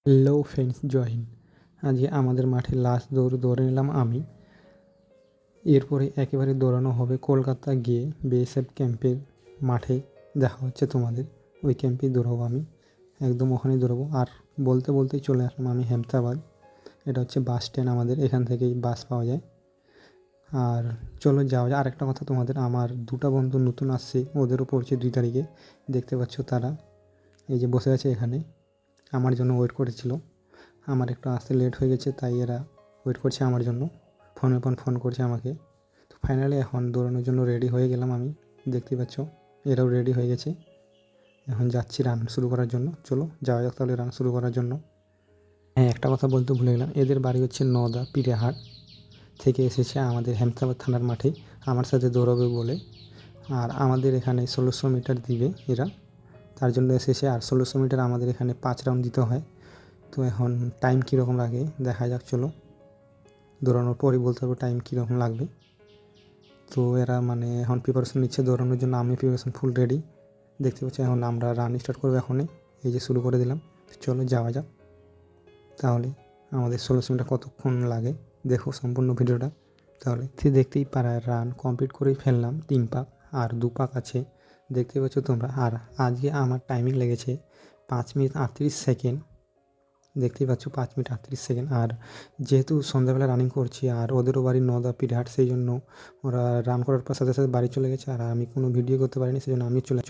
Hello friends, জয় হিন্দ। আজকে আমাদের মাঠে লাস্ট দৌড় দৌড়ে নিলাম আমি। এরপরে একেবারে দৌড়ানো হবে কলকাতা গিয়ে বিএসএফ ক্যাম্পের মাঠে। দেখা হচ্ছে তোমাদের, ওই ক্যাম্পেই দৌড়াবো আমি, একদম ওখানেই দৌড়াবো। আর বলতে বলতেই চলে আসলাম আমি হেমতাবাদ। এটা হচ্ছে বাস স্ট্যান্ড, আমাদের এখান থেকেই বাস পাওয়া যায়। আর চলো যাওয়া যায়। আরেকটা কথা তোমাদের, আমার দুটো বন্ধু নতুন আসছে, ওদেরও পড়ছে 2 তারিখে। দেখতে পাচ্ছ তারা এই যে বসে আছে এখানে, আমার জন্য ওয়েট করেছিল। আমার একটু আসতে লেট হয়ে গেছে, তাই এরা ওয়েট করছে আমার জন্য, ফোনের পর ফোন করছে আমাকে। তো ফাইনালি এখন দৌড়ানোর জন্য রেডি হয়ে গেলাম আমি। দেখতেই পাচ্ছ এরাও রেডি হয়ে গেছে। এখন যাচ্ছি রান শুরু করার জন্য। চলো যাওয়া যাক তাহলে রান শুরু করার জন্য। হ্যাঁ, একটা কথা বলতে ভুলে গেলাম, এদের বাড়ি হচ্ছে নওদা পিড়েহাট থেকে এসেছে আমাদের হেমতাবাদ থানার মাঠে আমার সাথে দৌড়াবে বলে। আর আমাদের এখানে 1600 মিটার দিবে এরা, তার জন্য এসেছে। আর 1600 মিটার আমাদের এখানে 5 রাউন্ড দিতে হয়। তো এখন টাইম কীরকম লাগে দেখা যাক, চলো দৌড়ানোর পরই বলতে পারবো টাইম কীরকম লাগবে। তো এরা মানে এখন প্রিপারেশন নিচ্ছে দৌড়ানোর জন্য, আমি প্রিপারেশন ফুল রেডি। দেখতে পাচ্ছি এখন আমরা রান স্টার্ট করবো এখনই, এই যে শুরু করে দিলাম। চলো যাওয়া যাক তাহলে। আমাদের 1600 মিটার কতক্ষণ লাগে দেখো সম্পূর্ণ ভিডিওটা তাহলে। দেখতেই পারা রান কমপ্লিট করেই ফেললাম 3 পাক, আর 2 পাক আছে দেখতে পাচ্ছ তোমরা। আর আজকে আমার টাইমিং লেগেছে 5 মিনিট 38 সেকেন্ড। দেখতেই পাচ্ছ 5 মিনিট 38 সেকেন্ড। আর যেহেতু সন্ধ্যাবেলা রানিং করছি, আর ওদেরও বাড়ি নওদা পিড়েহাট, সেই জন্য ওরা রান করার পর সাথে সাথে বাড়ি চলে গেছে। আর আমি কোনো ভিডিও করতে পারিনি, সেই জন্য আমি চলে